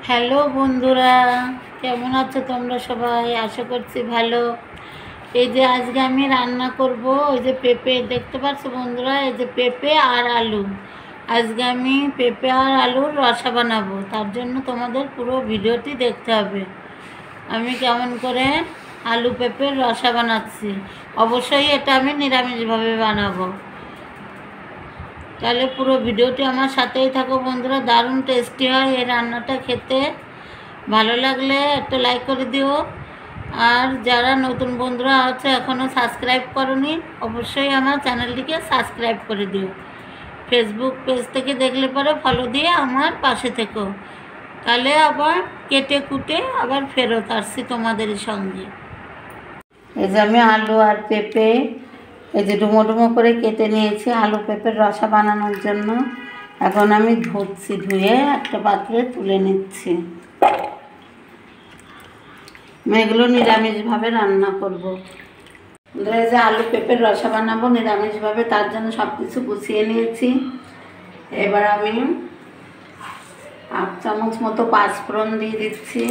Hello বন্ধুরা, কেমন আছো তোমরা সবাই? আশা করছি ভালো। এই যে আজকে আমি রান্না করব, ওই যে পেঁপে দেখতে পাচ্ছ বন্ধুরা, এই যে পেঁপে আর আলু। আজকে আমি পেঁপে আর আলুর রসা বানাবো, তার জন্য তোমাদের পুরো ভিডিওটি দেখতে হবে। আমি কেমন করে আলু পেঁপের রসা বানাচ্ছি। অবশ্যই এটা আমি নিরামিষভাবে বানাবো। তাহলে পুরো ভিডিওটি আমার সাথেই থাকো বন্ধুরা, দারুণ টেস্টি হয় এই রান্নাটা খেতে। ভালো লাগলে একটা লাইক করে দিও। আর যারা নতুন বন্ধুরা আছে এখনও সাবস্ক্রাইব করনি, অবশ্যই আমার চ্যানেলটিকে সাবস্ক্রাইব করে দিও। ফেসবুক পেজ থেকে দেখলে পরে ফলো দিয়ে আমার পাশে থেকো। তাহলে আবার কেটে কুটে আবার ফেরত আসছি তোমাদেরই সঙ্গে। এই যে আমি আলু আর পেঁপে এই যে ডুমো ডুমো করে কেটে নিয়েছি আলু পেঁপের রসা বানানোর জন্য। এখন আমি ধুচ্ছি, ধুয়ে একটা পাত্রে তুলে নিচ্ছি। আমি এগুলো নিরামিষভাবে রান্না করব। এই যে আলু পেঁপের রসা বানাবো নিরামিষভাবে, তার জন্য সব কিছু গুছিয়ে নিয়েছি। এবার আমি 1 চামচ মতো পাঁচফোড়ন দিয়ে দিচ্ছি,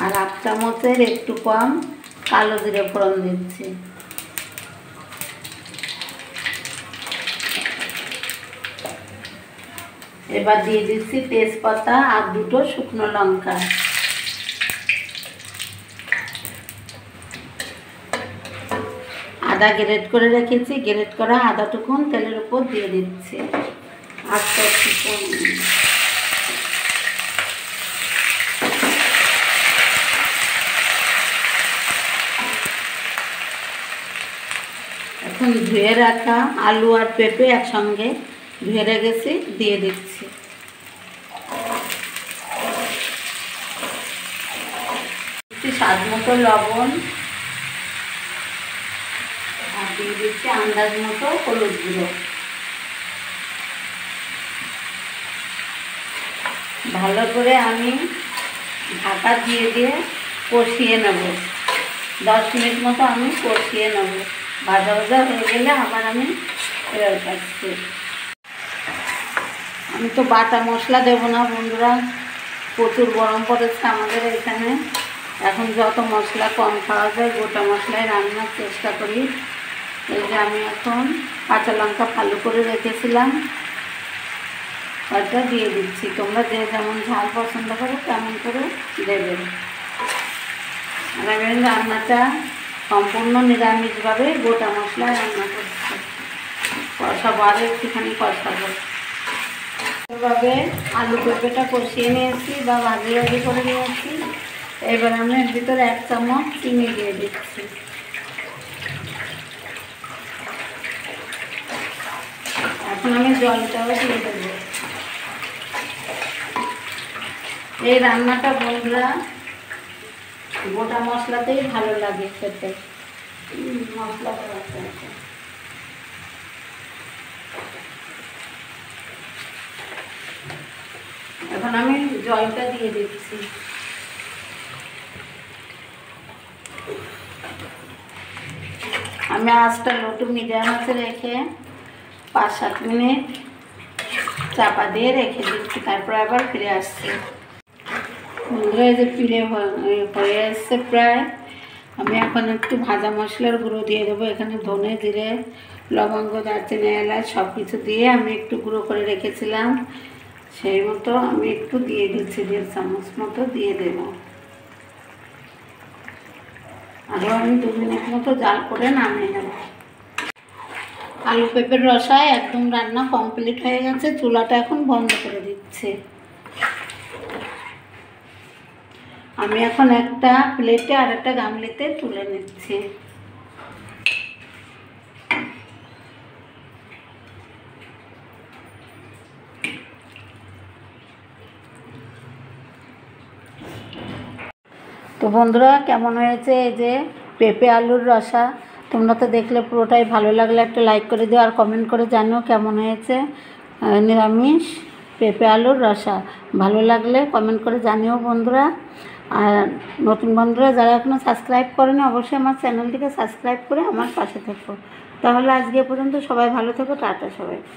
আর 1 চামচের একটু কম কালো জিরে ফোড়ন দিচ্ছি। এবার দিয়ে দিচ্ছি তেজপাতা আর 2টো শুকনো লঙ্কা। আদা গ্রেট করে রেখেছি, গ্রেট করা আদাটুকুন তেলের উপর দিয়ে দিচ্ছি। এখন ধুয়ে রাখা আলু আর পেঁপে একসঙ্গে ধুয়ে রেখেছি দিয়ে দিচ্ছি। স্বাদ মতো লবণ, আর দিয়ে দিচ্ছি আন্দাজ মতো হলুদ গুঁড়ো। ভালো করে আমি ঢাকা দিয়ে দিয়ে কষিয়ে নেব। 10 মিনিট মতো আমি কষিয়ে নেব। ভাজা ভাজা হয়ে গেলে আবার আমি ফেরত আসছি। আমি তো বাটা মশলা দেবো না বন্ধুরা, প্রচুর গরম পড়েছে আমাদের এখানে। এখন যত মশলা কম খাওয়া যায় গোটা মশলায় রান্নার চেষ্টা করি। এই যে আমি এখন কাঁচা লঙ্কা ভালো করে রেখেছিলাম, ওটা দিয়ে দিচ্ছি। তোমরা যে যেমন ঝাল পছন্দ করো তেমন করে দেবে। আর আমি রান্নাটা সম্পূর্ণ নিরামিষভাবে গোটা মশলায় রান্না করছি। কষাবো, আরও একটুখানি কষাবো। এভাবে আলু পেঁপেটা কষিয়ে নিয়েছি বা ভাজি ভাজি করে নিয়েছি। এবার আমি এর ভিতরে 1 চামচ চিনি দিয়ে দিচ্ছি। এখন আমি জলটাও দিয়ে দেবো। এই রান্নাটা বন্ধুরা গোটা মশলাতেই ভালো লাগে খেতে। মশলা এখন আমি জলটা দিয়ে দিচ্ছি। আমি আঁচটা লো টু মিডিয়াম আঁচে রেখে 5-7 মিনিট চাপা দিয়ে রেখে দিচ্ছি, তারপর আবার ফিরে আসছি। এই যে ফিরে হয়ে আসছে প্রায়। আমি এখন একটু ভাজা মশলার গুঁড়ো দিয়ে দেবো। এখানে ধনে, জিরে, লবঙ্গ, দারচিনি, এলাচ সব কিছু দিয়ে আমি একটু গুঁড়ো করে রেখেছিলাম, সেই মতো আমি একটু দিয়ে দিচ্ছি। 1.5 চামচ মতো দিয়ে দেবো। আরও আমি 2 মিনিট মতো জাল করে নামিয়ে নেব। আলু পেঁপের রসায় একদম রান্না কমপ্লিট হয়ে গেছে। চুলাটা এখন বন্ধ করে দিচ্ছি। আমি এখন একটা প্লেটে আর একটা গামলিতে তুলে নিচ্ছি। তো বন্ধুরা কেমন হয়েছে এই যে পেঁপে আলুর রসা? তোমরা তো দেখলে পুরোটাই, ভালো লাগলে একটা লাইক করে দিও আর কমেন্ট করে জানিও কেমন হয়েছে নিরামিষ পেঁপে আলুর রসা। ভালো লাগলে কমেন্ট করে জানিও বন্ধুরা। আর নতুন বন্ধুরা যারা এখনও সাবস্ক্রাইব করেনি অবশ্যই আমার চ্যানেলটিকে সাবস্ক্রাইব করে আমার পাশে থেকো। তাহলে আজকে পর্যন্ত সবাই ভালো থেকো, টাটা সবাইকে।